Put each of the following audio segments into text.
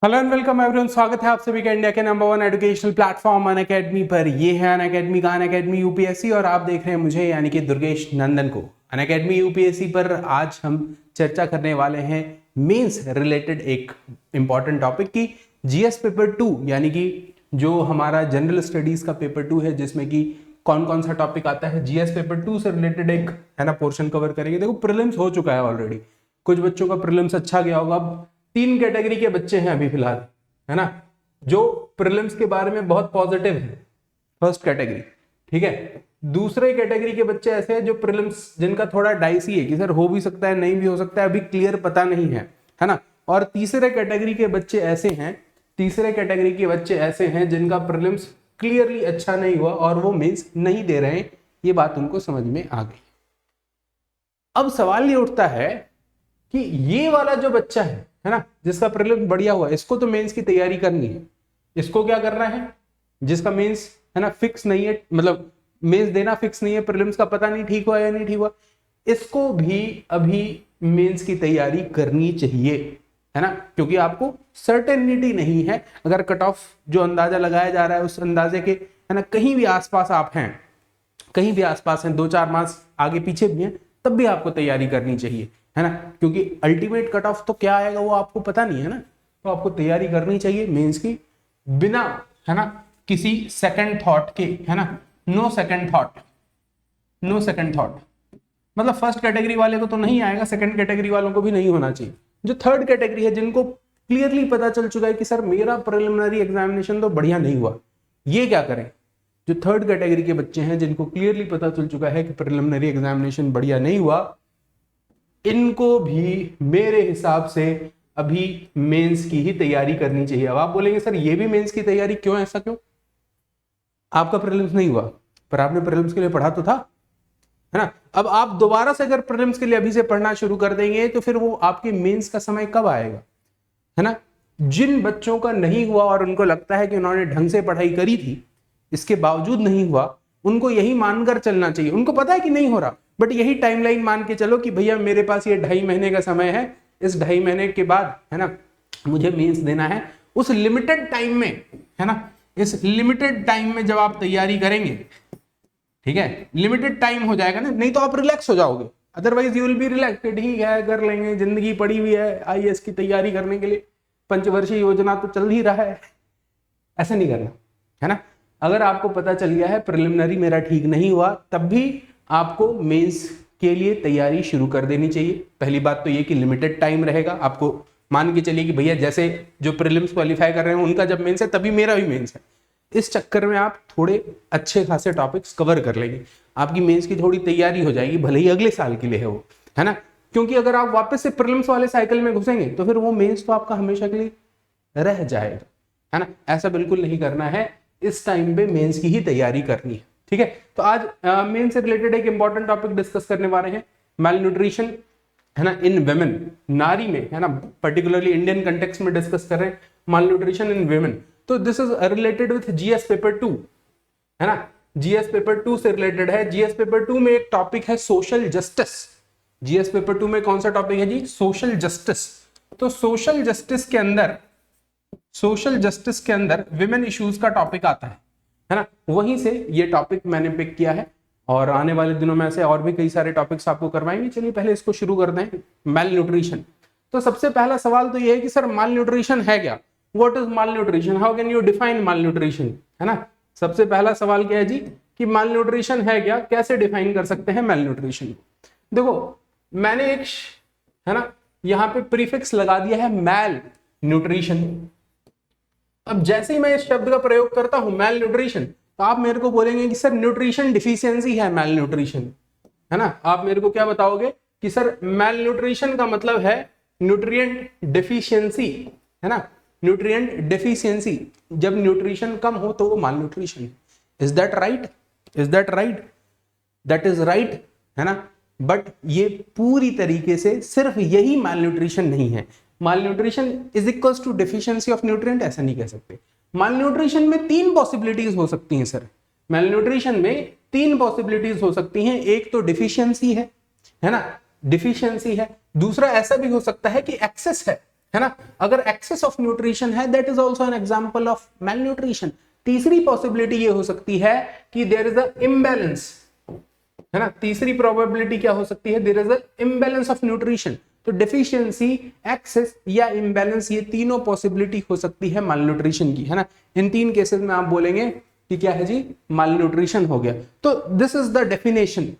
Hello and welcome everyone, स्वागत है आप सभी का इंडिया के नंबर 1 एजुकेशनल प्लेटफॉर्म अनअकैडमी पर। ये है अनअकैडमी का अनअकैडमी यूपीएससी और आप देख रहे हैं मुझे यानी कि दुर्गेश नंदन को। अनअकैडमी यूपीएससी पर आज हम चर्चा करने वाले हैं मेंस रिलेटेड एक इंपॉर्टेंट टॉपिक की, जीएस पेपर 2 यानी कि जो हमारा जनरल स्टडीज का पेपर 2 है, जिसमें कि कौन कौन सा टॉपिक आता है। जीएस पेपर 2 से रिलेटेड एक है ना पोर्शन कवर करेंगे। देखो प्रीलिम्स हो चुका है ऑलरेडी, कुछ बच्चों का प्रीलिम्स अच्छा गया होगा। अब 3 कैटेगरी के बच्चे हैं अभी फिलहाल, है ना, जो प्रीलिम्स के बारे में बहुत पॉजिटिव है। फर्स्ट कैटेगरी, ठीक है। दूसरे कैटेगरी के बच्चे ऐसे हैं जो प्रीलिम्स जिनका थोड़ा डाइसी है कि सर हो भी सकता है नहीं भी हो सकता है, अभी क्लियर पता नहीं है ना। और तीसरे कैटेगरी के बच्चे ऐसे हैं जिनका प्रीलिम्स क्लियरली अच्छा नहीं हुआ और वो मेंस नहीं दे रहे हैं। ये बात उनको समझ में आ गई। अब सवाल ये उठता है कि ये वाला जो बच्चा है ना, जिसका प्रीलिम्स बढ़िया हुआ, इसको तो मेंस की तैयारी करनी है। इसको क्या करना है, जिसका मेंस है ना फिक्स नहीं है, मतलब मेंस देना फिक्स नहीं है, प्रीलिम्स का पता नहीं ठीक हुआ या नहीं ठीक हुआ, इसको भी अभी मेंस की तैयारी करनी चाहिए, है ना। क्योंकि आपको सर्टेनिटी नहीं है। अगर कट ऑफ जो अंदाजा लगाया जा रहा है उस अंदाजे के है ना कहीं भी आसपास आप हैं, कहीं भी आसपास हैं, 2-4 मार्क्स आगे पीछे भी हैं, तब भी आपको तैयारी करनी चाहिए, है ना। क्योंकि अल्टीमेट कट ऑफ तो क्या आएगा वो आपको पता नहीं है ना, तो आपको तैयारी करनी चाहिए मेंस की बिना है ना किसी सेकंड थॉट के, है ना। नो सेकंड थॉट, मतलब फर्स्ट कैटेगरी वाले को तो नहीं आएगा, सेकंड कैटेगरी वालों को भी नहीं होना चाहिए। जो थर्ड कैटेगरी है, जिनको क्लियरली पता चल चुका है कि सर मेरा प्रिलिमिनरी एग्जामिनेशन तो बढ़िया नहीं हुआ, ये क्या करें। जो थर्ड कैटेगरी के बच्चे हैं जिनको क्लियरली पता चल चुका है कि प्रिलिमिनरी एग्जामिनेशन बढ़िया नहीं हुआ, इनको भी मेरे हिसाब से अभी मेंस की ही तैयारी करनी चाहिए। अब आप बोलेंगे सर ये भी मेंस की तैयारी क्यों, ऐसा क्यों? आपका प्रीलिम्स नहीं हुआ पर आपने प्रीलिम्स के लिए पढ़ा तो था, है ना। अब आप दोबारा से अगर प्रीलिम्स के लिए अभी से पढ़ना शुरू कर देंगे तो फिर वो आपके मेंस का समय कब आएगा, है ना। जिन बच्चों का नहीं हुआ और उनको लगता है कि उन्होंने ढंग से पढ़ाई करी थी, इसके बावजूद नहीं हुआ, उनको यही मानकर चलना चाहिए। उनको पता है कि नहीं हो रहा, बट यही टाइमलाइन मान के चलो कि भैया मेरे पास ये 2.5 महीने का समय है, इस 2.5 महीने के बाद है ना मुझे मेंस देना है। उस लिमिटेड टाइम में, है ना, इस लिमिटेड टाइम में जब आप तैयारी करेंगे, ठीक है, लिमिटेड टाइम हो जाएगा ना, नहीं तो आप रिलैक्स हो जाओगे। Otherwise you will be relax, ठीक है कर लेंगे, जिंदगी पड़ी हुई है आईएएस की तैयारी करने के लिए, पंचवर्षीय योजना तो चल ही रहा है। ऐसा नहीं करना, है ना। अगर आपको पता चल गया है प्रिलिमिनरी मेरा ठीक नहीं हुआ, तब भी आपको मेंस के लिए तैयारी शुरू कर देनी चाहिए। पहली बात तो ये कि लिमिटेड टाइम रहेगा, आपको मान के चलिए कि भैया जैसे जो प्रीलिम्स क्वालिफाई कर रहे हैं उनका जब मेंस है तभी मेरा भी मेंस है। इस चक्कर में आप थोड़े अच्छे खासे टॉपिक्स कवर कर लेंगे, आपकी मेंस की थोड़ी तैयारी हो जाएगी, भले ही अगले साल के लिए है वो, है ना। क्योंकि अगर आप वापस से प्रीलिम्स वाले साइकिल में घुसेंगे तो फिर वो मेंस तो आपका हमेशा के लिए रह जाएगा, है ना। ऐसा बिल्कुल नहीं करना है, इस टाइम पे मेंस की ही तैयारी करनी है, ठीक है। तो आज मेंस से रिलेटेड एक इंपॉर्टेंट टॉपिक डिस्कस करने वाले हैं, माल न्यूट्रिशन, है ना, इन वेमेन, नारी में, है ना, पर्टिकुलरली इंडियन कंटेक्स्ट में डिस्कस कर रहे हैं माल न्यूट्रिशन इन वेमेन। तो this is related with GS paper 2, है ना, जीएस पेपर 2 से रिलेटेड है। जीएस पेपर 2 में एक टॉपिक है सोशल जस्टिस। जीएस पेपर 2 में कौन सा टॉपिक है जी? Social justice. तो सोशल जस्टिस के अंदर विमेन इश्यूज का टॉपिक आता है ना, वहीं से ये टॉपिक मैंने पिक किया है और आने वाले दिनों में ऐसे और भी कई सारे टॉपिक्स आपको करवाएंगे। चलिए पहले इसको शुरू करते हैं, माल न्यूट्रिशन। तो सबसे पहला सवाल तो ये है कि सर माल न्यूट्रिशन है क्या? What is mall nutrition, how can you define mall nutrition, है ना। सबसे पहला सवाल क्या है जी कि माल न्यूट्रिशन है क्या, कैसे डिफाइन कर सकते हैं माल न्यूट्रिशन। देखो मैंने एक है ना यहाँ पे प्रीफिक्स लगा दिया है मैल न्यूट्रिशन। अब जैसे ही मैं इस शब्द का प्रयोग करता हूं मैल न्यूट्रिशन, तो आप मेरे को बोलेंगे कि सर न्यूट्रिशन डिफिशियंसी है मैल न्यूट्रिशन, है ना। आप मेरे को क्या बताओगे कि सर मैल न्यूट्रिशन का मतलब है न्यूट्रिएंट डेफिशिएंसी, है ना, न्यूट्रिएंट डेफिशिएंसी। जब न्यूट्रिशन कम हो तो वो malnutrition. Is that right? That is right, है ना। बट ये पूरी तरीके से सिर्फ यही माल न्यूट्रिशन नहीं है। Malnutrition is equals to deficiency of nutrient, ऐसा नहीं कह सकते। माल न्यूट्रिशन में 3 पॉसिबिलिटीज हो सकती हैं सर। माल न्यूट्रिशन में 3 पॉसिबिलिटीज हो सकती हैं। एक तो डिफिशियंसी है ना, डिफिशियंसी है। दूसरा ऐसा भी हो सकता है कि एक्सेस है, है ना। अगर एक्सेस ऑफ न्यूट्रिशन है, that is also an example of male nutrition. तीसरी पॉसिबिलिटी ये हो सकती है कि देयर इज अ इम्बैलेंस, है ना। तीसरी प्रोबेबिलिटी क्या हो सकती है, there is a imbalance of nutrition. तो डेफिशिएंसी, एक्सेस या इम्बैलेंस, ये तीनों पॉसिबिलिटी हो सकती है माल न्यूट्रिशन की, है ना। इन तीन केसेस में आप बोलेंगे कि क्या है जी, माल न्यूट्रिशन हो गया। तो this is the definition.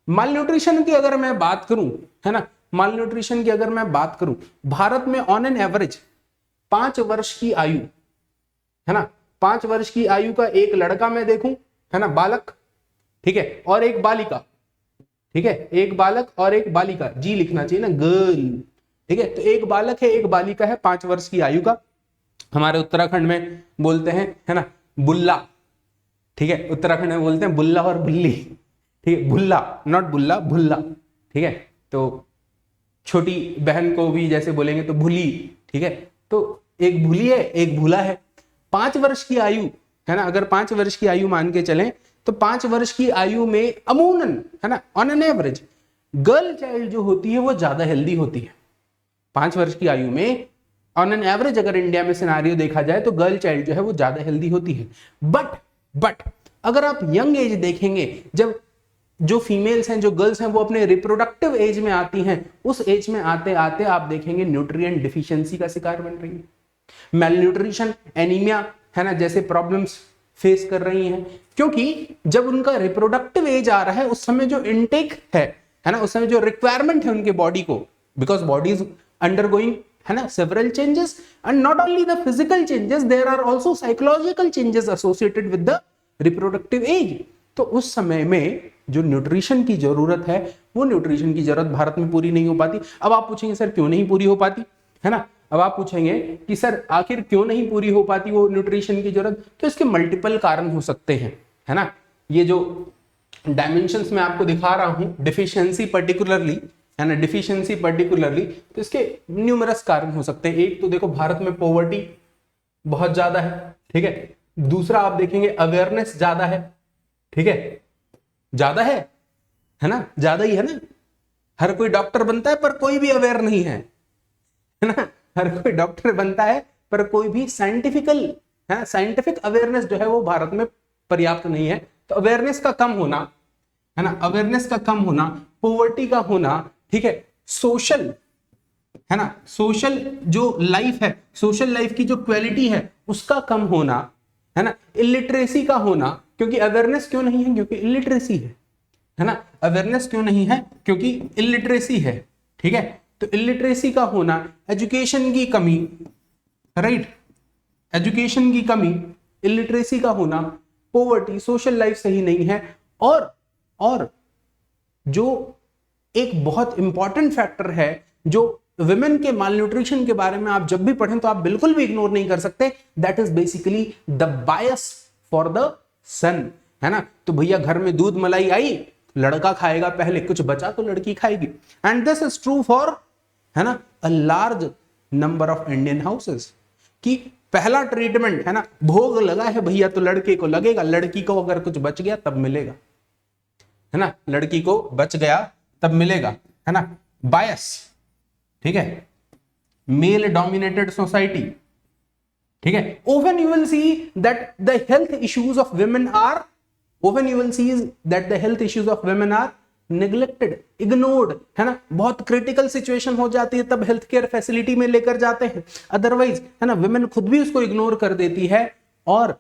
Mall nutrition की अगर मैं बात करूं, है ना, माल न्यूट्रिशन की अगर मैं बात करूं, भारत में ऑन एन एवरेज 5 वर्ष की आयु, है ना, 5 वर्ष की आयु का एक लड़का मैं देखूं, है ना, बालक, ठीक है, और एक बालिका, ठीक है, एक बालक और एक बालिका, जी लिखना चाहिए ना, गर्ल, ठीक है। तो एक बालक है, एक बालिका है, 5 वर्ष की आयु का। हमारे उत्तराखंड में बोलते हैं, है ना, बुल्ला, ठीक है, उत्तराखंड में बोलते हैं बुल्ला और बुल्ली, ठीक है, भुल्ला, नॉट बुल्ला, भुल्ला, ठीक है। तो छोटी बहन को भी जैसे बोलेंगे तो भुली, ठीक है। तो एक भुली है, एक भूला है। 5 वर्ष की आयु, है ना, अगर 5 वर्ष की आयु मान के चलें तो 5 वर्ष की आयु में अमूमन, है ना, on an average girl child जो होती है वो ज्यादा हेल्दी होती है। 5 वर्ष की आयु में ऑन एन एवरेज अगर इंडिया में सिनारियो देखा जाए तो गर्ल चाइल्ड जो है वो ज्यादा हेल्दी होती है। बट अगर आप यंग एज देखेंगे, जब जो फीमेल्स हैं, जो गर्ल्स हैं, वो अपने रिप्रोडक्टिव एज में आती हैं, उस एज में आते आते आप देखेंगे न्यूट्रिएंट डिफिशियंसी का शिकार बन रही है, मेल न्यूट्रिशन, एनीमिया, है ना, जैसे प्रॉब्लम्स फेस कर रही हैं। क्योंकि जब उनका रिप्रोडक्टिव एज आ रहा है, उस समय जो इनटेक है ना, उस समय जो रिक्वायरमेंट है उनके बॉडी को, बिकॉज बॉडी इज अंडरगोइंग, है ना, several changes, and not only the physical changes, there are also psychological changes associated with the reproductive age. तो उस समय में जो न्यूट्रिशन की जरूरत है, वो न्यूट्रिशन की जरूरत भारत में पूरी नहीं हो पाती। अब आप पूछेंगे सर क्यों नहीं पूरी हो पाती, है ना, अब आप पूछेंगे कि सर आखिर क्यों नहीं पूरी हो पाती वो न्यूट्रिशन की जरूरत। तो इसके मल्टीपल कारण हो सकते हैं, है ना। ये जो डायमेंशंस मैं आपको दिखा रहा हूं, डिफिशियंसी पर्टिकुलरली, है ना, डिफिशियंसी पर्टिकुलरली, तो इसके न्यूमरस कारण हो सकते हैं। एक तो देखो भारत में पॉवर्टी बहुत ज्यादा है, ठीक है। दूसरा आप देखेंगे अवेयरनेस ज्यादा है, ठीक है, ज्यादा है ना, ज्यादा ही है ना। हर कोई डॉक्टर बनता है पर कोई भी अवेयर नहीं है ना। हर कोई डॉक्टर बनता है पर कोई भी साइंटिफिक अवेयरनेस जो है वो भारत में पर्याप्त नहीं है। तो अवेयरनेस का कम होना, है ना, अवेयरनेस का कम होना, पॉवर्टी का होना, ठीक है, सोशल, है ना, सोशल जो लाइफ है, सोशल लाइफ की जो क्वालिटी है उसका कम होना, है ना, इलिटरेसी का होना, क्योंकि अवेयरनेस क्यों नहीं है, क्योंकि इलिटरेसी है ना, अवेयरनेस क्यों नहीं है, क्योंकि इलिटरेसी है, ठीक है। तो इलिटरेसी का होना, एजुकेशन की कमी, राइट, एजुकेशन की कमी, इलिटरेसी का होना, पॉवर्टी, सोशल लाइफ सही नहीं है, और जो एक बहुत इंपॉर्टेंट फैक्टर है जो विमेन के माल न्यूट्रिशन के बारे में आप जब भी पढ़ें तो आप बिल्कुल भी इग्नोर नहीं कर सकते, that is basically the bias for the son, है ना। तो भैया घर में दूध मलाई आई, लड़का खाएगा पहले, कुछ बचा तो लड़की खाएगी, and this is true for, है ना, a large number of Indian houses, कि पहला ट्रीटमेंट, है ना, भोग लगा है भैया तो लड़के को लगेगा, लड़की को अगर कुछ बच गया तब मिलेगा, है ना, लड़की को बच गया तब मिलेगा, है ना। बायस, ठीक है, मेल डोमिनेटेड सोसाइटी, ठीक है। often you will see that the health issues of women are neglected, ignored, है ना। बहुत क्रिटिकल सिचुएशन हो जाती है तब हेल्थ केयर फैसिलिटी में लेकर जाते हैं, अदरवाइज, है ना, विमेन खुद भी उसको इग्नोर कर देती है, और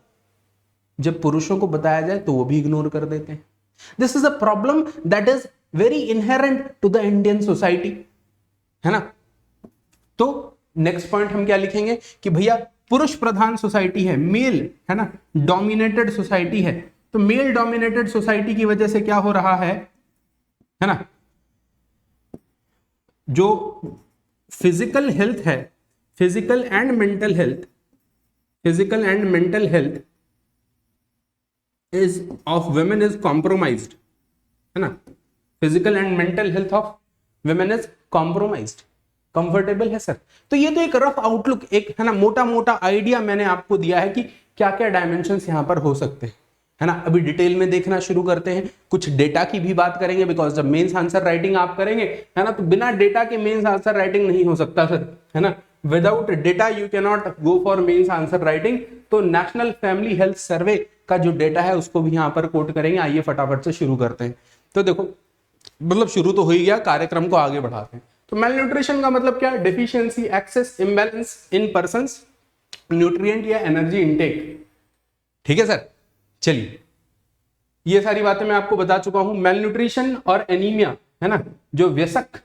जब पुरुषों को बताया जाए तो वो भी इग्नोर कर देते हैं। This is a problem that is very inherent to the Indian society, है ना। तो नेक्स्ट पॉइंट हम क्या लिखेंगे कि भैया पुरुष प्रधान सोसाइटी है, मेल, है ना, डोमिनेटेड सोसाइटी है। तो मेल डोमिनेटेड सोसाइटी की वजह से क्या हो रहा है ना, जो फिजिकल हेल्थ है, physical and mental health is of women is compromised, है ना। Physical and mental health of women is compromised. Comfortable है सर। तो ये तो एक रफ आउटलुक, एक, है ना, मोटा मोटा आइडिया मैंने आपको दिया है कि क्या क्या डायमेंशंस यहां पर हो सकते हैं, है ना। अभी डिटेल में देखना शुरू करते हैं, कुछ डेटा की भी बात करेंगे, बिकॉज जब मेंस आंसर राइटिंग आप करेंगे, है ना, तो बिना डेटा के मेंस आंसर राइटिंग नहीं हो सकता सर, है ना। Without data you can not go for mains answer writing. तो नेशनल फैमिली हेल्थ सर्वे का जो डेटा है उसको भी यहां पर कोट करेंगे। आइए फटाफट से शुरू करते हैं। तो देखो, मतलब शुरू तो हो ही गया, कार्यक्रम को आगे बढ़ाते हैं। तो मेल न्यूट्रिशन का मतलब क्या? Deficiency, excess, imbalance in persons nutrient या एनर्जी इनटेक। ठीक है सर, चलिए ये सारी बातें मैं आपको बता चुका हूं। मेल न्यूट्रिशन और एनीमिया, है ना, जो व्यस्क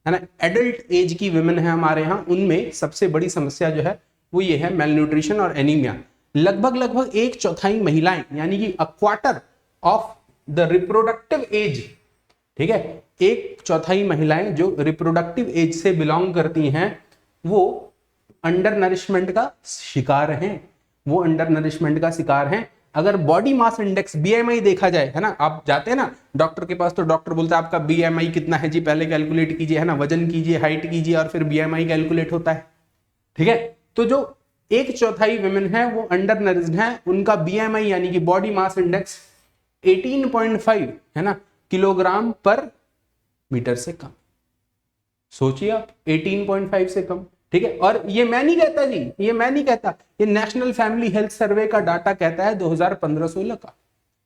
है ना, एडल्ट एज की विमेन है हमारे यहाँ, उनमें सबसे बड़ी समस्या जो है वो ये है मेल न्यूट्रिशन और एनीमिया। लगभग 1/4 महिलाएं, यानी कि a quarter of the reproductive as, ठीक है, 1/4 महिलाएं जो रिप्रोडक्टिव एज से बिलोंग करती हैं वो अंडर नरिशमेंट का शिकार हैं, वो अंडर नरिशमेंट का शिकार हैं। अगर बॉडी मास इंडेक्स बीएमआई देखा जाए, है ना, आप जाते हैं ना डॉक्टर के पास तो डॉक्टर बोलता है आपका बीएमआई कितना है जी, पहले कैलकुलेट कीजिए, है ना, वजन कीजिए, हाइट कीजिए और फिर बीएमआई कैलकुलेट होता है। ठीक है, तो जो 1/4 विमेन है वो अंडर नरिश्ड है, उनका बीएमआई यानी कि बॉडी मास इंडेक्स 18.5 है ना किलोग्राम पर मीटर से कम। सोचिए आप, 18.5 से कम। ठीक है, और ये मैं नहीं कहता जी, ये मैं नहीं कहता, ये नेशनल फैमिली हेल्थ सर्वे का डाटा कहता है 2015-16 का,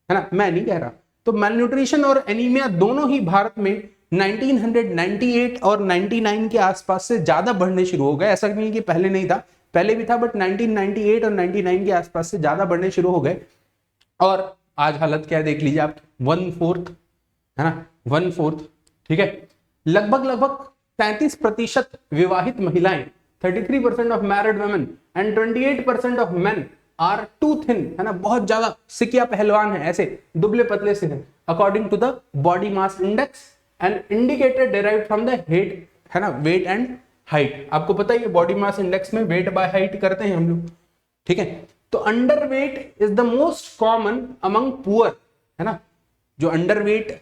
है ना, मैं नहीं कह रहा। तो मेलन्यूट्रिशन और एनीमिया दोनों ही भारत में 1998 और 99 के आसपास से ज्यादा बढ़ने शुरू हो गए। ऐसा नहीं कि पहले नहीं था, पहले भी था, बट 1998 और 99 के आसपास से ज्यादा बढ़ने शुरू हो गए। और आज हालत क्या है देख लीजिए आप, 1/4, है ना, 1/4। ठीक है, लगभग 33% विवाहित महिलाएं, 33% of married women and 28% of men are too thin, है ना, बहुत ज्यादा सिकिया पहलवान है, ऐसे दुबले पतले से हैं, according to the body mass index and indicator derived from the head, है ना, वेट एंड हाइट। आपको पता ही है बॉडी मास इंडेक्स में वेट बाय हाइट करते हैं हम लोग। ठीक है, तो underweight is the most common among poor, है ना, जो अंडर वेट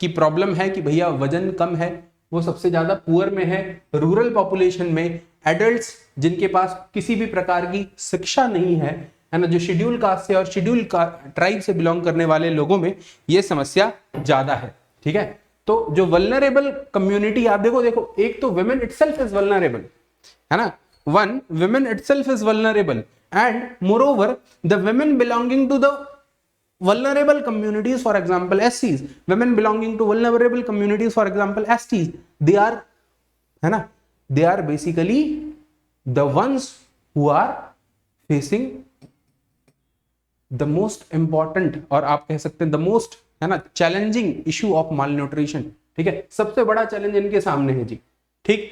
की प्रॉब्लम है कि भैया वजन कम है, वो सबसे ज्यादा पुअर में है, रूरल पॉपुलेशन में, एडल्ट्स जिनके पास किसी भी प्रकार की शिक्षा नहीं है ना, जो शेड्यूल कास्ट से और शेड्यूल ट्राइब से बिलोंग करने वाले लोगों में ये समस्या ज्यादा है। ठीक है, तो जो वल्नरेबल कम्युनिटी आप देखो, एक तो वुमेन इटसेल्फ इज वल्नरेबल, है ना, one women itself is vulnerable and moreover the women belonging to the vulnerable communities, for example SCs, women belonging to vulnerable communities, for example STs, they are, है ना, they are basically the ones who are facing the most important, और आप कह सकते हैं the most, है ना, challenging issue of malnutrition। ठीक है, सबसे बड़ा चैलेंज इनके सामने है जी। ठीक,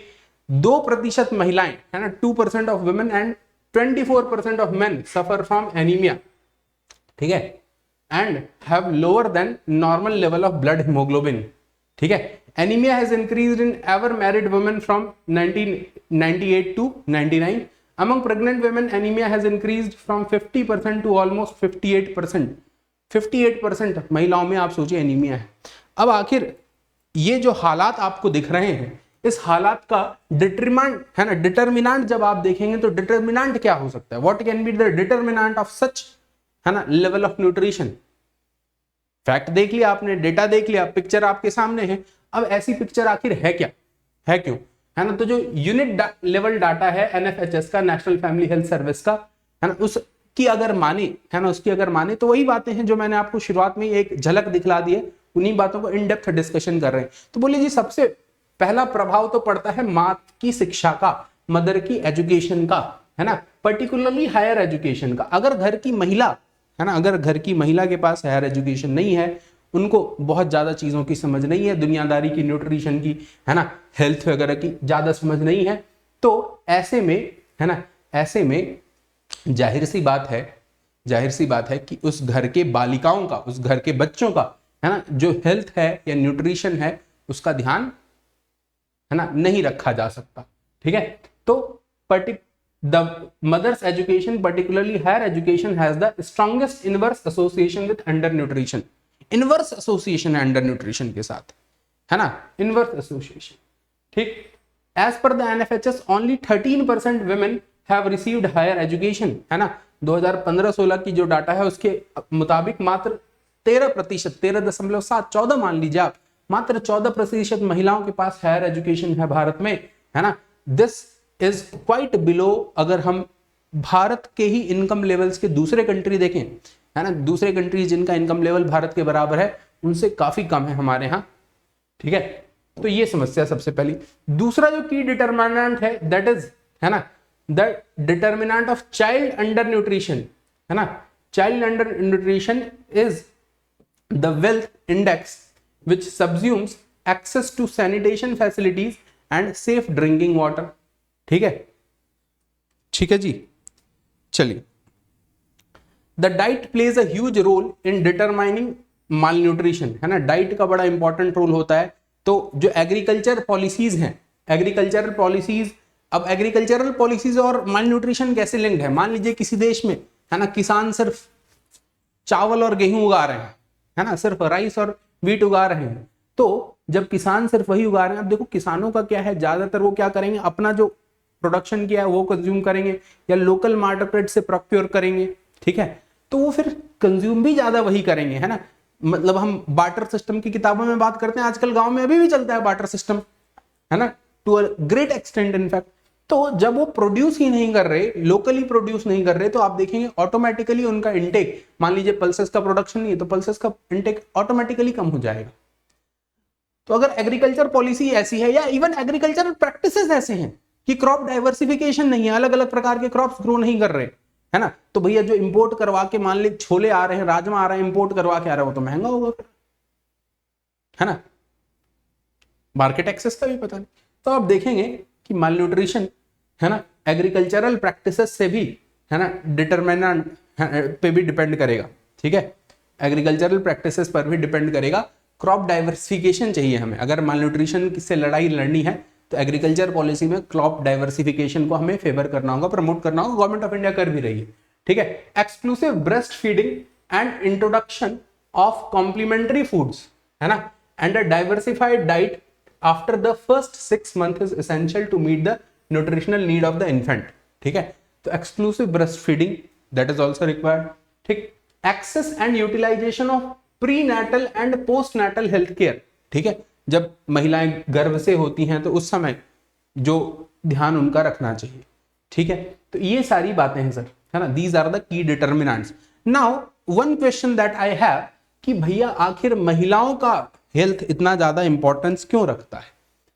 2% महिलाएं, है ना, 2% of women and 24% of main suffer from anaemia. ठीक है, and have lower than normal level of blood hemoglobin। ठीक है, anemia has increased in ever married women from 1998 to 99। among pregnant women anemia has increased from 50% to almost 58%। 58% महिलाओं में आप सोचिए anaemia है। अब आखिर ये जो हालात आपको दिख रहे हैं, इस हालात का डिटरमिनेंट, है ना, डिटरमिनेंट जब आप देखेंगे तो डिटरमिनेंट क्या हो सकता है, what can be the determinant of such, है ना, लेवल ऑफ न्यूट्रिशन। फैक्ट देख लिया आपने, डेटा देख लिया, पिक्चर आपके सामने है। अब ऐसी पिक्चर आखिर है क्या, है क्यों, है ना, तो जो यूनिट लेवल डाटा है एनएफएचएस का, नेशनल फैमिली हेल्थ सर्विस का, है ना, उसकी अगर माने, है ना, उसकी अगर माने तो वही बातें हैं जो मैंने आपको शुरुआत में एक झलक दिखला दी है, उन्हीं बातों को इन डेप्थ डिस्कशन कर रहे हैं। तो बोलिए जी, सबसे पहला प्रभाव तो पड़ता है माँ की शिक्षा का, मदर की एजुकेशन का, है ना, पर्टिकुलरली हायर एजुकेशन का। अगर घर की महिला, है ना, अगर घर की महिला के पास हायर एजुकेशन नहीं है, उनको बहुत ज्यादा चीजों की समझ नहीं है, दुनियादारी की, न्यूट्रिशन की, है ना, हेल्थ वगैरह की ज्यादा समझ नहीं है, तो ऐसे में, है ना, ऐसे में जाहिर सी बात है कि उस घर के बालिकाओं का, उस घर के बच्चों का, है ना, जो हेल्थ है या न्यूट्रिशन है उसका ध्यान, है ना, नहीं रखा जा सकता। ठीक है, तो the mother's education, particularly higher education, has the strongest inverse association with undernutrition। inverse association है undernutrition के साथ, है ना, inverse association। ठीक, as per the NFHS only 13% women have received higher education, है ना, 2015-16 की जो डाटा है उसके मुताबिक मात्र 13%, 13.7, 14 मान लीजिए आप, मात्र 14% महिलाओं के पास हायर एजुकेशन है भारत में, है ना। दिस इज क्वाइट बिलो, अगर हम भारत के ही इनकम लेवल्स के दूसरे कंट्री देखें, है ना, दूसरे कंट्री जिनका इनकम लेवल भारत के बराबर है उनसे काफी कम है हमारे यहाँ, ठीक है। तो ये समस्या सबसे पहली। दूसरा जो की डिटरमिनेंट है दैट इज, है ना, the determinant of child undernutrition, है ना, child undernutrition is the wealth index which subsumes access to sanitation facilities and safe drinking water, ठीक है, ठीक है जी। चलिए, the diet plays a huge role in determining malnutrition, है ना, डाइट का बड़ा इंपॉर्टेंट रोल होता है। तो जो एग्रीकल्चर पॉलिसीज हैं, एग्रीकल्चरल पॉलिसीज, अब एग्रीकल्चरल पॉलिसीज और माल न्यूट्रिशन कैसे लिंक्ड है? मान लीजिए किसी देश में, है ना, किसान सिर्फ चावल और गेहूं उगा रहे हैं, है ना, सिर्फ राइस और व्हीट उगा रहे हैं, तो जब किसान सिर्फ वही उगा रहे हैं, अब देखो किसानों का क्या है, ज्यादातर वो क्या करेंगे, अपना जो प्रोडक्शन किया है वो कंज्यूम करेंगे या लोकल मार्केट से प्रोक्योर करेंगे, ठीक है, तो वो फिर कंज्यूम भी ज्यादा वही करेंगे, है ना। मतलब हम बार्टर सिस्टम की किताबों में बात करते हैं, आजकल गांव में अभी भी चलता है बार्टर सिस्टम, है ना, to a great extent in fact. तो जब वो प्रोड्यूस ही नहीं कर रहे, लोकली प्रोड्यूस नहीं कर रहे, तो आप देखेंगे ऑटोमेटिकली उनका इंटेक, मान लीजिए पल्सेस का प्रोडक्शन नहीं है तो पल्सेस का इंटेक ऑटोमेटिकली कम हो जाएगा। तो अगर एग्रीकल्चर पॉलिसी ऐसी है या इवन एग्रीकल्चरल प्रैक्टिसेस ऐसे हैं कि क्रॉप डाइवर्सिफिकेशन नहीं है, अलग अलग प्रकार के क्रॉप्स ग्रो नहीं कर रहे, है ना, तो भैया जो इंपोर्ट करवा के, मान ली छोले आ रहे हैं, राजमा आ रहा है, इंपोर्ट करवा के आ रहा है, वो तो महंगा होगा फिर, है ना, मार्केट एक्सेस का भी पता नहीं। तो आप देखेंगे कि माल न्यूट्रिशन, है ना, एग्रीकल्चरल प्रैक्टिसेस से भी, है ना, डिटरमिनेंट पे भी डिपेंड करेगा, ठीक है, एग्रीकल्चरल प्रैक्टिसेस पर भी डिपेंड करेगा। क्रॉप डाइवर्सिफिकेशन चाहिए हमें, अगर माल न्यूट्रिशन से लड़ाई लड़नी है तो एग्रीकल्चर पॉलिसी में क्रॉप डाइवर्सिफिकेशन को हमें फेवर करना होगा, प्रमोट करना होगा, गवर्नमेंट ऑफ इंडिया कर भी रही है, ठीक है। Exclusive breastfeeding and introduction of complementary foods, है ना, and a diversified diet after the first 6 months is essential to meet the nutritional need of the infant, ठीक है। तो exclusive breastfeeding that is also required, ठीक। Access and utilisation of prenatal and postnatal health care, ठीक है, जब महिलाएं गर्भ से होती हैं तो उस समय जो ध्यान उनका रखना चाहिए, ठीक है। तो ये सारी बातें हैं सर, है ना, these are the key determinants. Now one question that I have कि भैया आखिर महिलाओं का हेल्थ इतना ज्यादा इंपॉर्टेंस क्यों रखता है?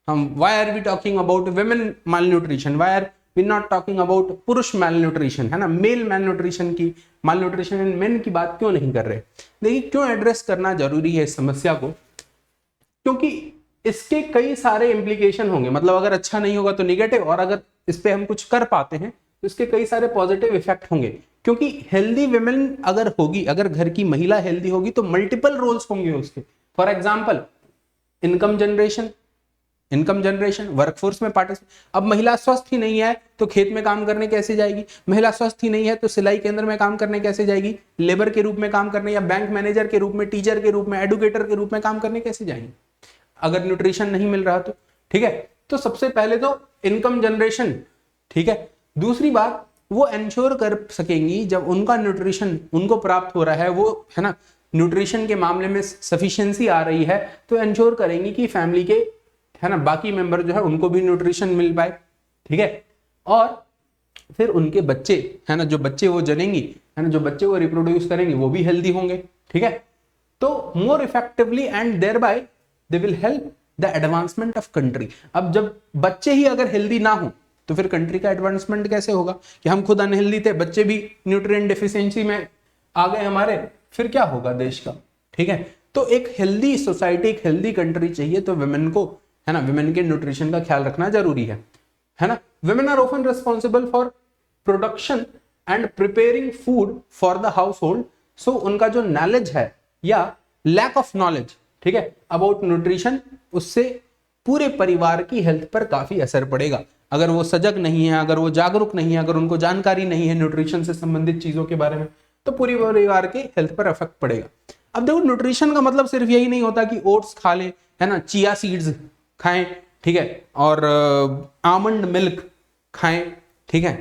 हम why are we talking about women malnutrition, why are we not talking about पुरुष माल न्यूट्रिशन, है ना, मेल माल न्यूट्रिशन की, माल न्यूट्रिशन इन मेन की बात क्यों नहीं कर रहे? देखिए क्यों एड्रेस करना जरूरी है इस समस्या को, क्योंकि इसके कई सारे इंप्लीकेशन होंगे, मतलब अगर अच्छा नहीं होगा तो निगेटिव, और अगर इस पे हम कुछ कर पाते हैं तो इसके कई सारे पॉजिटिव इफेक्ट होंगे। क्योंकि हेल्दी विमेन अगर होगी, अगर घर की महिला हेल्दी होगी तो मल्टीपल रोल्स होंगे उसके। For example income generation, workforce में पार्टिसिपेट। अब महिला स्वस्थ ही नहीं है तो खेत में काम करने कैसे जाएगी? महिला स्वस्थ ही नहीं है तो सिलाई केंद्र में काम करने कैसे जाएगी? लेबर के रूप में काम करने, या बैंक मैनेजर के रूप में, टीचर के रूप में, एडुकेटर के रूप में काम करने कैसे जाएंगे अगर न्यूट्रिशन नहीं मिल रहा तो, ठीक है। तो सबसे पहले तो इनकम जनरेशन, ठीक है। दूसरी बात, वो एंश्योर कर सकेंगी जब उनका न्यूट्रिशन उनको प्राप्त हो रहा है, वो, है ना, न्यूट्रिशन के मामले में सफिशिएंसी आ रही है, तो एंश्योर करेंगी कि फैमिली के, है ना, बाकी मेंबर जो है उनको भी न्यूट्रिशन मिल पाए, ठीक है। और फिर उनके बच्चे, है ना, जो बच्चे वो जनेंगी, है ना, जो बच्चे वो रिप्रोड्यूस करेंगे वो भी हेल्दी होंगे, ठीक है। तो more effectively and thereby they will help the advancement of country. अब जब बच्चे ही अगर हेल्दी ना हो तो फिर कंट्री का एडवांसमेंट कैसे होगा? कि हम खुद अनहेल्दी थे, बच्चे भी न्यूट्रिएंट डेफिशिएंसी में आ गए हमारे, फिर क्या होगा देश का, ठीक है। तो एक हेल्दी सोसाइटी, एक हेल्दी कंट्री चाहिए तो विमेन को, है ना, विमेन के न्यूट्रिशन का ख्याल रखना जरूरी है ना। Women are often responsible for production and preparing food for the household. So उनका जो नॉलेज है या लैक ऑफ नॉलेज, ठीक है, अबाउट न्यूट्रिशन, उससे पूरे परिवार की हेल्थ पर काफी असर पड़ेगा। अगर वो सजग नहीं है, अगर वो जागरूक नहीं है, अगर उनको जानकारी नहीं है न्यूट्रिशन से संबंधित चीजों के बारे में, तो पूरी परिवार के हेल्थ पर इफेक्ट पड़ेगा। अब देखो न्यूट्रिशन का मतलब सिर्फ यही नहीं होता कि ओट्स खा ले, है ना, चिया सीड्स खाएं, ठीक है, और आमंड मिल्क खाएं, ठीक है,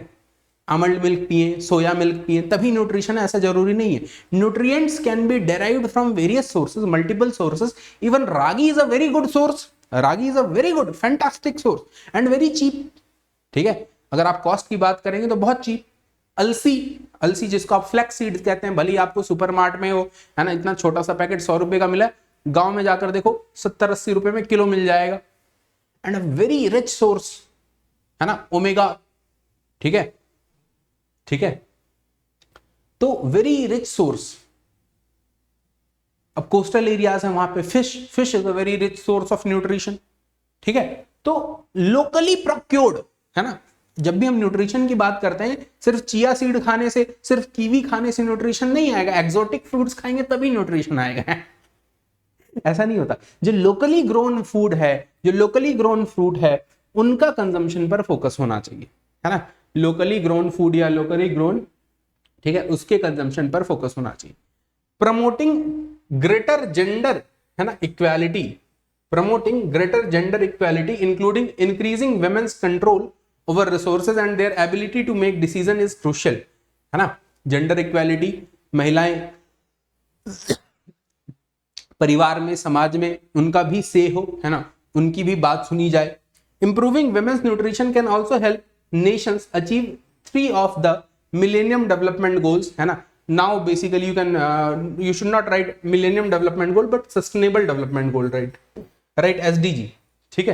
आमंड मिल्क पिए, सोया मिल्क पिए, तभी न्यूट्रिशन है, ऐसा जरूरी नहीं है। Nutrients can be derived from various sources, multiple sources. Even ragi is a very good source, ragi is a very good fantastic source and very cheap, ठीक है। अगर आप कॉस्ट की बात करेंगे तो बहुत चीप। अलसी जिसको आप फ्लैक्स सीड्स कहते हैं, भले ही आपको सुपरमार्ट में हो, है ना, इतना छोटा सा पैकेट 100 रुपए का मिला, गांव में जाकर देखो 70-80 रुपए में किलो मिल जाएगा। And a very rich source, है ना, ओमेगा, ठीक है, ठीक है, तो वेरी रिच सोर्स। अब कोस्टल एरियाज है, वहां पे fish is a very rich source of nutrition, ठीक है। तो लोकली प्रोक्योर्ड, है ना, जब भी हम न्यूट्रिशन की बात करते हैं, सिर्फ चिया सीड खाने से, सिर्फ कीवी खाने से न्यूट्रिशन नहीं आएगा, एक्सोटिक फ्रूट्स खाएंगे तभी न्यूट्रिशन आएगा। ऐसा नहीं होता। जो लोकली ग्रोन फूड है, जो लोकली ग्रोन फ्रूट है, उनका कंजम्पशन पर फोकस होना चाहिए, है ना, लोकली ग्रोन फूड या लोकली ग्रोन, ठीक है, उसके कंजम्पशन पर फोकस होना चाहिए। प्रमोटिंग ग्रेटर जेंडर, है ना, equality, promoting greater gender equality including increasing women's control over resources and their ability to make decision is crucial, है ना। जेंडर इक्वालिटी, महिलाएं परिवार में, समाज में उनका भी से हो, है ना, उनकी भी बात सुनी जाए। Improving women's nutrition can also help nations achieve 3 of the millennium development goals, है ना। Now basically you should not write millennium development goal but sustainable development goal, right, SDG, ठीक है।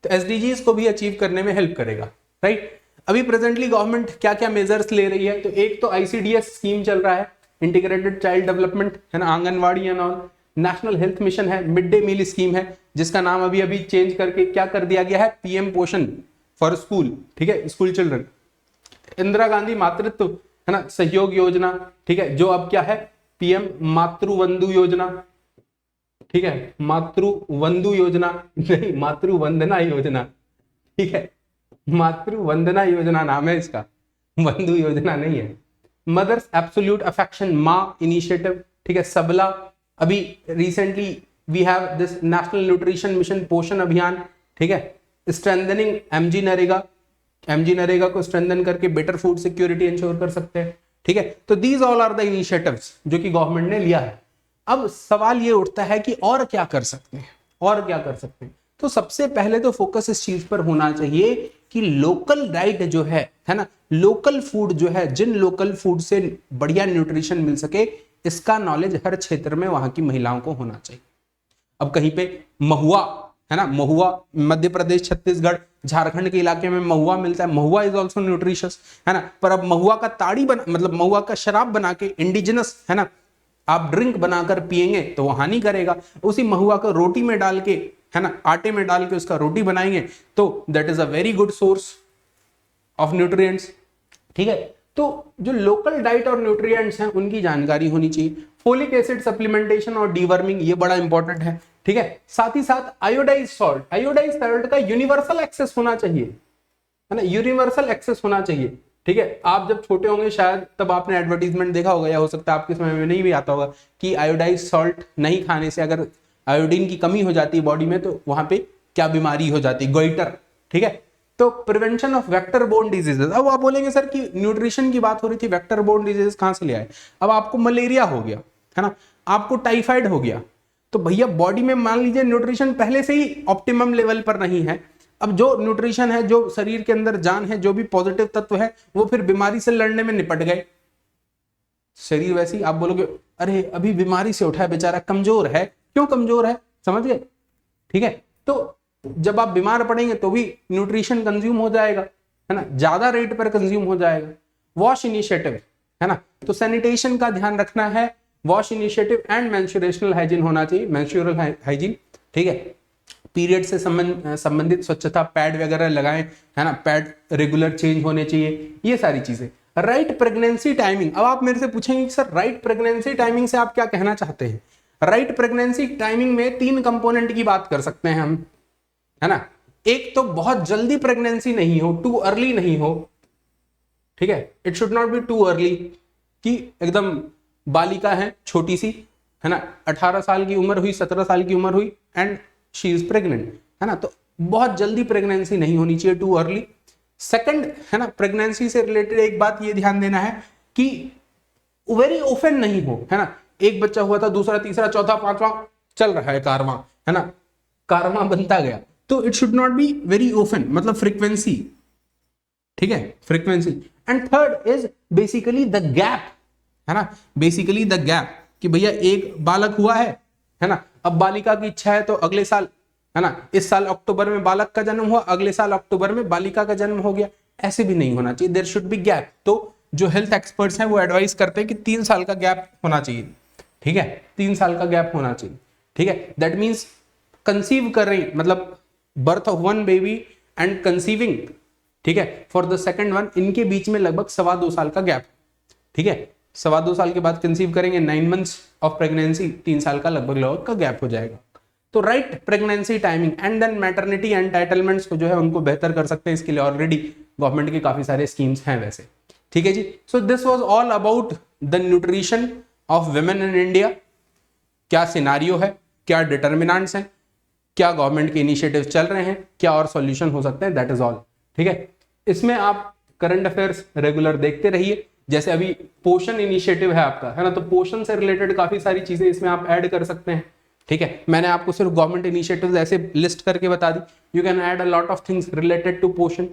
तो एसडीजीज को भी अचीव करने में हेल्प करेगा, राइट। अभी प्रेजेंटली गवर्नमेंट क्या क्या मेजर्स ले रही है, तो एक तो आईसीडीएस स्कीम चल रहा है, इंटीग्रेटेड चाइल्ड डेवलपमेंट, है ना, anganwadi and all. National health mission है, मिड डे मील स्कीम है, जिसका नाम अभी अभी चेंज करके क्या कर दिया गया है, पीएम पोषण फॉर स्कूल, ठीक है, स्कूल चिल्ड्रन। इंदिरा गांधी मातृत्व, है ना, सहयोग योजना, ठीक है, जो अब क्या है, पीएम मातृवंदु योजना, ठीक है, मातृवंदु योजना नहीं, मातृवंदना योजना, ठीक है, मातृवंदना योजना नाम है इसका, वंदु योजना नहीं है। मदर्स एब्सोल्यूट अफेक्शन माँ इनिशिएटिव, ठीक है, सबला। अभी recently we have this national nutrition mission Poshan Abhiyan, ठीक है। स्ट्रेंथनिंग एमजी नरेगा को स्ट्रेंथन करके बेटर फूड सिक्योरिटी इंश्योर कर सकते हैं, ठीक है। तो these all are the initiatives जो कि गवर्नमेंट ने लिया है। अब सवाल ये उठता है कि और क्या कर सकते हैं, और क्या कर सकते हैं। तो सबसे पहले तो फोकस इस चीज पर होना चाहिए कि लोकल डाइट जो है ना, लोकल फूड जो है, जिन लोकल फूड से बढ़िया न्यूट्रिशन मिल सके, इसका नॉलेज हर क्षेत्र में वहां की महिलाओं को होना चाहिए। अब कहीं पे महुआ, है ना, महुआ मध्य प्रदेश, छत्तीसगढ़, झारखंड के इलाके में महुआ मिलता है, महुआ इज ऑल्सो न्यूट्रिशियस, है ना। पर अब महुआ का ताड़ी बना, मतलब महुआ का शराब बना के इंडिजिनस, है ना, आप ड्रिंक बनाकर पिएंगे तो वो हानि करेगा। उसी महुआ को रोटी में डाल के, है ना, आटे में डाल के उसका रोटी बनाएंगे तो that is a very good source of nutrients, ठीक है। तो जो लोकल डाइट और न्यूट्रिएंट्स हैं उनकी जानकारी होनी चाहिए। फोलिक एसिड सप्लीमेंटेशन और डीवर्मिंग, ये बड़ा इंपॉर्टेंट है, ठीक है। साथ ही साथ आयोडाइज सॉल्ट का यूनिवर्सल एक्सेस होना चाहिए, है ना, यूनिवर्सल एक्सेस होना चाहिए, ठीक है। आप जब छोटे होंगे शायद तब आपने एडवर्टीजमेंट देखा होगा, या हो सकता है आपके समय में नहीं भी आता होगा, कि आयोडाइज सॉल्ट नहीं खाने से अगर आयोडीन की कमी हो जाती है बॉडी में तो वहां पे क्या बीमारी हो जाती है, गोइटर, ठीक है। तो prevention of vector borne diseases. अब आप बोलेंगे सर कि न्यूट्रिशन की बात हो रही थी, वेक्टर बोर्न डिजीजेस कहां से ले आए। अब आपको मलेरिया हो गया, है ना, आपको टाइफाइड हो गया, तो भैया बॉडी में मान लीजिए न्यूट्रिशन पहले से ही ऑप्टिमम लेवल पर नहीं है। अब जो न्यूट्रिशन है, जो शरीर के अंदर जान है, जो भी पॉजिटिव तत्व है, वो फिर बीमारी से लड़ने में निपट गए। शरीर वैसे ही आप बोलोगे अरे अभी बीमारी से उठा है बेचारा, कमजोर है। क्यों कमजोर है, समझ गए, ठीक है। तो जब आप बीमार पड़ेंगे तो भी न्यूट्रिशन कंज्यूम हो जाएगा, है ना, ज्यादा रेट पर कंज्यूम हो जाएगा। वॉश इनिशिएटिव, है ना, तो सैनिटेशन का ध्यान रखना है, वॉश इनिशिएटिव एंड मेंस्ट्रुएशनल हाइजीन होना चाहिए, मेंस्ट्रुअल हाइजीन, ठीक है। पीरियड से संबंधित स्वच्छता, पैड वगैरह लगाएं, है ना, पैड रेगुलर चेंज होने चाहिए, ये सारी चीजें। Right pregnancy timing. अब आप मेरे से पूछेंगे कि सर राइट प्रेगनेंसी टाइमिंग से आप क्या कहना चाहते हैं। राइट प्रेगनेंसी टाइमिंग में 3 कंपोनेंट की बात कर सकते हैं हम, है ना। एक तो बहुत जल्दी प्रेगनेंसी नहीं हो, टू अर्ली नहीं हो, ठीक है, it should not be too early, कि एकदम बालिका है छोटी सी, है ना, 18 साल की उम्र हुई, 17 साल की उम्र हुई एंड शी इज प्रेग्नेंट, है ना, तो बहुत जल्दी प्रेगनेंसी नहीं होनी चाहिए, टू अर्ली। सेकंड, है ना, प्रेगनेंसी से रिलेटेड एक बात ये ध्यान देना है कि वेरी ऑफन नहीं हो, है ना, एक बच्चा हुआ था, दूसरा, तीसरा, चौथा, पांचवा चल रहा है कारवां, है ना, कारवां बनता गया, तो it should not be very often, मतलब फ्रीक्वेंसी ठीक है, frequency. And third is basically the gap, है ना, बेसिकली द गैप कि भैया एक बालक हुआ है ना, अब बालिका की इच्छा है तो अगले साल, है ना, इस साल अक्टूबर में बालक का जन्म हुआ, अगले साल अक्टूबर में बालिका का जन्म हो गया, ऐसे भी नहीं होना चाहिए, देयर शुड बी गैप। तो जो हेल्थ एक्सपर्ट्स हैं वो एडवाइस करते हैं कि 3 साल का गैप होना चाहिए, ठीक है, 3 साल का गैप होना चाहिए, ठीक है। दैट मीन्स कंसीव कर रही, मतलब birth of one baby and conceiving, ठीक है, फॉर द सेकंड वन, इनके बीच में लगभग 2.25 साल का गैप, ठीक है, 2.25 साल के बाद कंसीव करेंगे, 9 मंथ्स ऑफ प्रेगनेंसी, 3 साल का लगभग का गैप हो जाएगा। तो right pregnancy timing and then maternity entitlements को जो है उनको बेहतर कर सकते हैं, इसके लिए ऑलरेडी गवर्नमेंट के काफी सारे स्कीम्स हैं वैसे, ठीक है जी। So this was all about the nutrition of women in India. क्या सिनारियो है, क्या डिटर्मिनेंट्स हैं, क्या गवर्नमेंट के इनिशिएटिव चल रहे हैं, क्या और सॉल्यूशन हो सकते हैं, दैट इज ऑल, ठीक है। इसमें आप करंट अफेयर्स रेगुलर देखते रहिए, जैसे अभी पोषण इनिशिएटिव है आपका, है ना, तो पोषण से रिलेटेड काफी सारी चीजें इसमें आप ऐड कर सकते हैं, ठीक है। मैंने आपको सिर्फ गवर्नमेंट इनिशिएटिव्स ऐसे लिस्ट करके बता दी, you can add a lot of things related to poshan,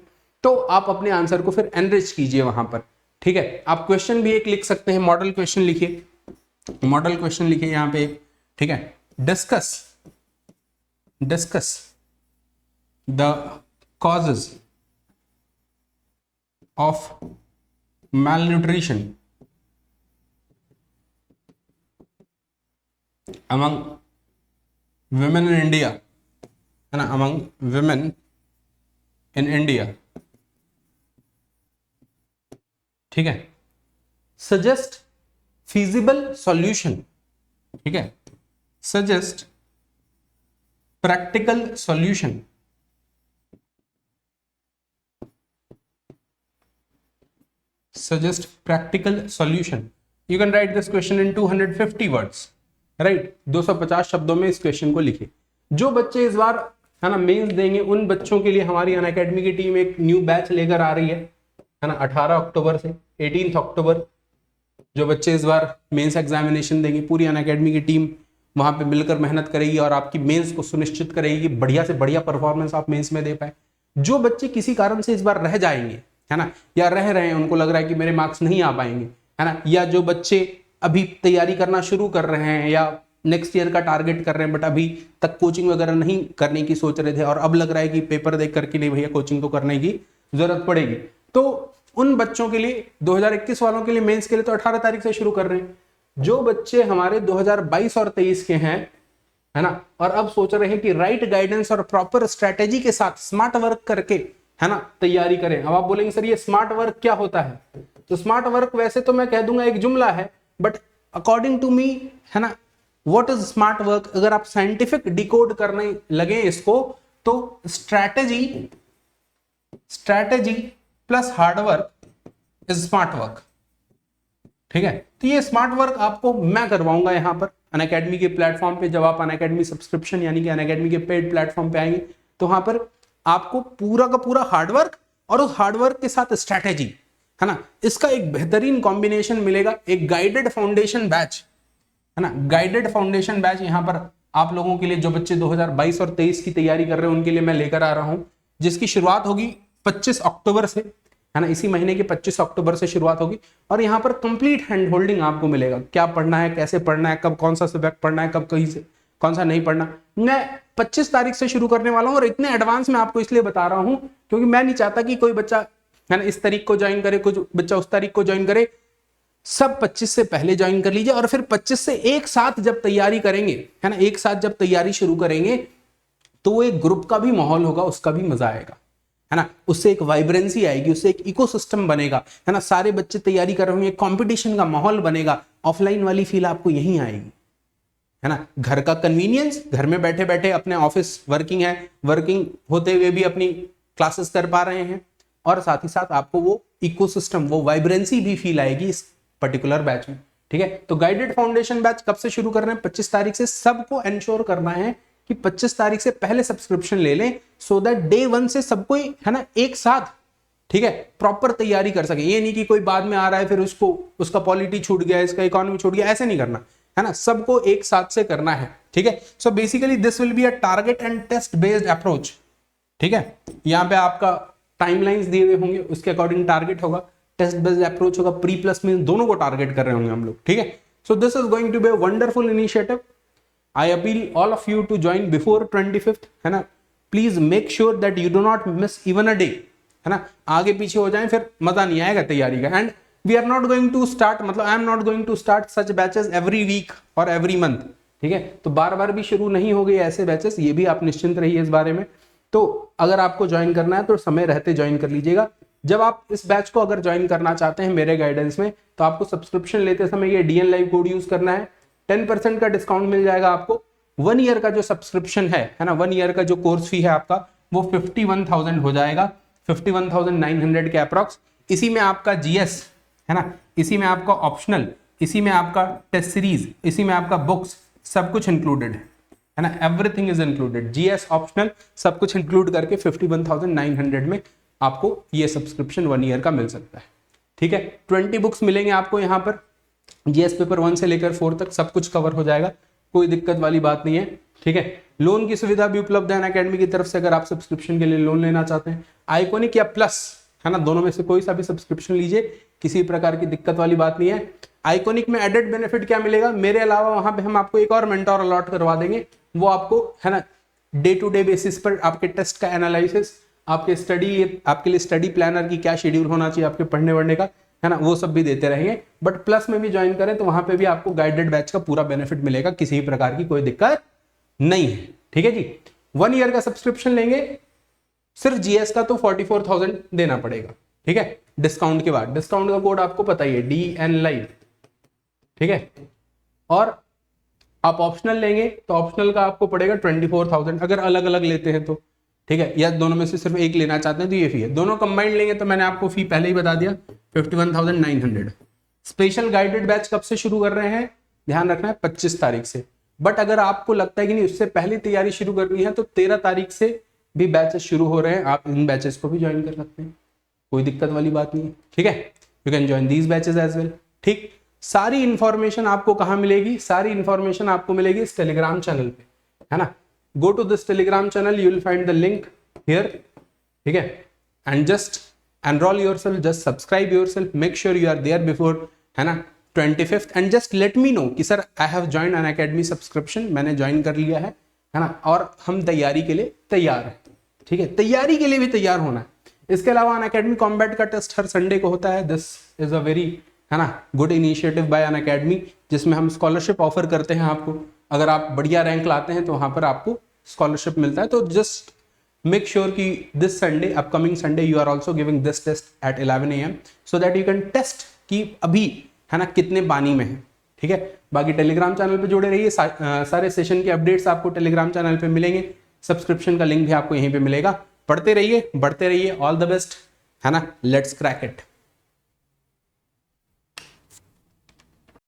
तो आप अपने आंसर को फिर एनरिच कीजिए वहां पर, ठीक है। आप क्वेश्चन भी एक लिख सकते हैं, मॉडल क्वेश्चन लिखिए, मॉडल क्वेश्चन लिखिए यहाँ पे एक, ठीक है, discuss the causes of malnutrition among women in India, है ना, among women in India, ठीक है। सजेस्ट feasible solution, ठीक है, suggest practical solution, suggest practical solution. You can write this question in 250 words, right? 250 शब्दों में इस क्वेश्चन को लिखिए। जो बच्चे इस बार, है ना, मेंस देंगे, उन बच्चों के लिए हमारी अनअकैडमी की टीम एक न्यू बैच लेकर आ रही है ना, 18 अक्टूबर से 18 अक्टूबर। जो बच्चे इस बार मेंस एग्जामिनेशन देंगे, पूरी अनअकैडमी की टीम वहां पे मिलकर मेहनत करेगी और आपकी मेंस को सुनिश्चित करेगी कि बढ़िया से बढ़िया परफॉर्मेंस आप मेंस में दे पाए। जो बच्चे किसी कारण से इस बार रह जाएंगे, है ना, या रह रहे हैं, उनको लग रहा है कि मेरे मार्क्स नहीं आ पाएंगे, है ना, या जो बच्चे अभी तैयारी करना शुरू कर रहे हैं या नेक्स्ट ईयर का टारगेट कर रहे हैं बट अभी तक कोचिंग वगैरह नहीं करने की सोच रहे थे और अब लग रहा है कि पेपर देख करके नहीं भैया कोचिंग तो करने की जरूरत पड़ेगी, तो उन बच्चों के लिए 2021 वालों के लिए मेंस के लिए तो 18 तारीख से शुरू कर रहे हैं। जो बच्चे हमारे 2022 और 23 के हैं, है ना, और अब सोच रहे हैं कि राइट गाइडेंस और प्रॉपर स्ट्रेटेजी के साथ स्मार्ट वर्क करके, है ना, तैयारी करें। अब आप बोलेंगे सर ये स्मार्ट वर्क क्या होता है, तो स्मार्ट वर्क वैसे तो मैं कह दूंगा एक जुमला है, बट अकॉर्डिंग टू मी, है ना, व्हाट इज स्मार्ट वर्क, अगर आप साइंटिफिक डिकोड करने लगे इसको, तो strategy plus hard work is smart work, ठीक है। तो ये स्मार्ट वर्क आपको मैं करवाऊंगा यहाँ पर अनअकैडमी के प्लेटफॉर्म पे। जब आप अनअकैडमी सब्सक्रिप्शन यानी कि अनअकैडमी के पेड प्लेटफॉर्म पे आएंगे तो वहां पर आपको पूरा का पूरा हार्डवर्क और उस हार्डवर्क के साथ स्ट्रैटेजी, है ना, इसका एक बेहतरीन कॉम्बिनेशन मिलेगा। एक गाइडेड फाउंडेशन बैच, है ना, गाइडेड फाउंडेशन बैच यहाँ पर आप लोगों के लिए, जो बच्चे 2022 और 23 की तैयारी कर रहे हैं उनके लिए मैं लेकर आ रहा हूं, जिसकी शुरुआत होगी 25 अक्टूबर से, है ना, इसी महीने के 25 अक्टूबर से शुरुआत होगी। और यहाँ पर कंप्लीट हैंड होल्डिंग आपको मिलेगा, क्या पढ़ना है, कैसे पढ़ना है, कब कौन सा सब्जेक्ट पढ़ना है, कब कहीं से कौन सा नहीं पढ़ना। मैं 25 तारीख से शुरू करने वाला हूँ और इतने एडवांस में आपको इसलिए बता रहा हूँ क्योंकि मैं नहीं चाहता कि कोई बच्चा, है ना, इस तारीख को ज्वाइन करे, कुछ बच्चा उस तारीख को ज्वाइन करे। सब 25 से पहले ज्वाइन कर लीजिए और फिर 25 से एक साथ जब तैयारी करेंगे, है ना, एक साथ जब तैयारी शुरू करेंगे तो वो एक ग्रुप का भी माहौल होगा, उसका भी मजा आएगा, है ना, उससे एक वाइब्रेंसी आएगी, उससे एक इकोसिस्टम बनेगा, है ना, सारे बच्चे तैयारी कर रहे होंगे, कंपटीशन का माहौल बनेगा। ऑफलाइन वाली फील आपको यहीं आएगी, है ना, घर का कन्वीनियंस, घर में बैठे बैठे अपने ऑफिस वर्किंग है, वर्किंग होते हुए भी अपनी क्लासेस कर पा रहे हैं, और साथ ही साथ आपको वो इकोसिस्टम, वो वाइब्रेंसी भी फील आएगी इस पर्टिकुलर बैच में, ठीक है। तो गाइडेड फाउंडेशन बैच कब से शुरू कर रहे हैं? 25 तारीख से। सबको एंश्योर करना है कि 25 तारीख से पहले सब्सक्रिप्शन ले लें, सो दैट डे 1 से सब कोई, है ना, एक साथ, ठीक है, प्रॉपर तैयारी कर सके। ये नहीं कि कोई बाद में आ रहा है फिर उसको, उसका पॉलिटी छूट गया, इसका इकोनॉमी छूट गया, ऐसे नहीं करना, है ना, सबको एक साथ से करना है, ठीक है। So basically this will be a target and test based approach, ठीक है। यहाँ पे आपका टाइमलाइंस दिए हुए होंगे, उसके अकॉर्डिंग टारगेट होगा, टेस्ट बेस्ड अप्रोच होगा, प्री प्लस मीन दोनों को टारगेट कर रहे होंगे हम लोग, ठीक है। So this is going to be a wonderful initiative. I appeal all of you to join before 25th, है ना। Please make sure that you do not miss even a day, है ना। आगे पीछे हो जाए फिर मजा नहीं आएगा तैयारी का। And we are not going to start, मतलब I am not going to start such batches every week और एवरी मंथ, ठीक है। तो बार बार भी शुरू नहीं हो गए ऐसे बैचेस, ये भी आप निश्चिंत रहिए इस बारे में। तो अगर आपको ज्वाइन करना है तो समय रहते ज्वाइन कर लीजिएगा। जब आप इस बैच को अगर ज्वाइन करना चाहते हैं मेरे गाइडेंस में, तो आपको सब्सक्रिप्शन लेते समय ये DN लाइव कोड यूज करना है, 10% का डिस्काउंट मिल जाएगा आपको। 1 ईयर का जो सब्सक्रिप्शन है ना, 1 ईयर का जो कोर्स फी है आपका, वो 51,000 हो जाएगा, 51,900 के अप्रॉक्स। इसी में आपका GS, है ना, इसी में आपका ऑप्शनल, इसी में आपका टेस्ट सीरीज, इसी में आपका बुक्स, सब कुछ इंक्लूडेड है ना, everything is included, GS optional सब कुछ इंक्लूड करके 51,900 में आपको ये सब्सक्रिप्शन 1 ईयर का मिल सकता है, ठीक है। 20 बुक्स मिलेंगे आपको यहाँ पर, GS पेपर 1 से लेकर 4 तक सब कुछ कवर हो जाएगा, कोई दिक्कत वाली बात नहीं है, ठीक है। लोन की सुविधा भी उपलब्ध है अनअकैडमी की तरफ से, अगर आप सब्सक्रिप्शन के लिए लोन लेना चाहते हैं। आइकॉनिक या प्लस, है ना, दोनों में से कोई सा भी सब्सक्रिप्शन लीजिए, किसी प्रकार की दिक्कत वाली बात नहीं है। आइकॉनिक में एडेड बेनिफिट क्या मिलेगा, मेरे अलावा वहां पे हम आपको एक और मेंटोर अलॉट करवा देंगे, वो आपको, है ना, डे टू डे बेसिस पर आपके टेस्ट का एनालिसिस, आपके स्टडी, आपके लिए स्टडी प्लानर की क्या शेड्यूल होना चाहिए आपके पढ़ने वढ़ने का, है ना, वो सब भी देते रहेंगे। बट प्लस में भी ज्वाइन करें तो वहां पे भी आपको गाइडेड बैच का पूरा बेनिफिट मिलेगा, किसी भी प्रकार की कोई दिक्कत नहीं है, ठीक है जी। 1 ईयर का सब्सक्रिप्शन लेंगे, सिर्फ GS का तो 44,000 देना पड़ेगा, ठीक है, डिस्काउंट के बाद। डिस्काउंट का कोड आपको पता ही है, DN लाइव, ठीक है। और आप ऑप्शनल लेंगे तो ऑप्शनल का आपको पड़ेगा 24,000, अगर अलग अलग लेते हैं तो, ठीक है, या दोनों में से सिर्फ एक लेना चाहते हैं तो ये फी है। दोनों कंबाइंड लेंगे तो मैंने आपको फी पहले ही बता दिया, 51,900। स्पेशल गाइडेड बैच कब से शुरू कर रहे हैं, ध्यान रखना है 25 तारीख से। बट अगर आपको लगता है कि नहीं उससे पहले तैयारी शुरू करनी है तो 13 तारीख से भी बैचेस शुरू हो रहे हैं, आप इन बैचेस को भी ज्वाइन कर सकते हैं, कोई दिक्कत वाली बात नहीं है, ठीक है। You can join these batches as well, ठीक। सारी इंफॉर्मेशन आपको कहाँ मिलेगी, सारी इंफॉर्मेशन आपको मिलेगी इस टेलीग्राम चैनल पे, है ना। Go to this Telegram channel, you will find the link here, ठीक है, and just enrol yourself, just subscribe yourself, make sure you are there before, है ना, 25th, and just let me know कि sir I have join Unacademy subscription, मैंने join कर लिया है ना, और हम तैयारी के लिए तैयार हैं, ठीक है। तैयारी के लिए भी तैयार होना है। इसके अलावा अनअकैडमी कॉम्बैट का टेस्ट हर संडे को होता है, दिस इज अ वेरी, है ना, गुड इनिशिएटिव बाय अनअकैडमी, जिसमें हम स्कॉलरशिप ऑफर करते हैं आपको। अगर आप बढ़िया रैंक लाते हैं तो वहां पर आपको स्कॉलरशिप मिलता है। तो जस्ट मेक श्योर कि this Sunday, upcoming Sunday, you are also giving this test at 11 AM so that you can test कि अभी, है ना, कितने पानी में है, ठीक है। बाकी टेलीग्राम चैनल पे जुड़े रहिए, सारे सेशन के अपडेट्स आपको टेलीग्राम चैनल पे मिलेंगे, सब्सक्रिप्शन का लिंक भी आपको यहीं पे मिलेगा। पढ़ते रहिए, बढ़ते रहिए, ऑल द बेस्ट, है ना, लेट्स क्रैक इट।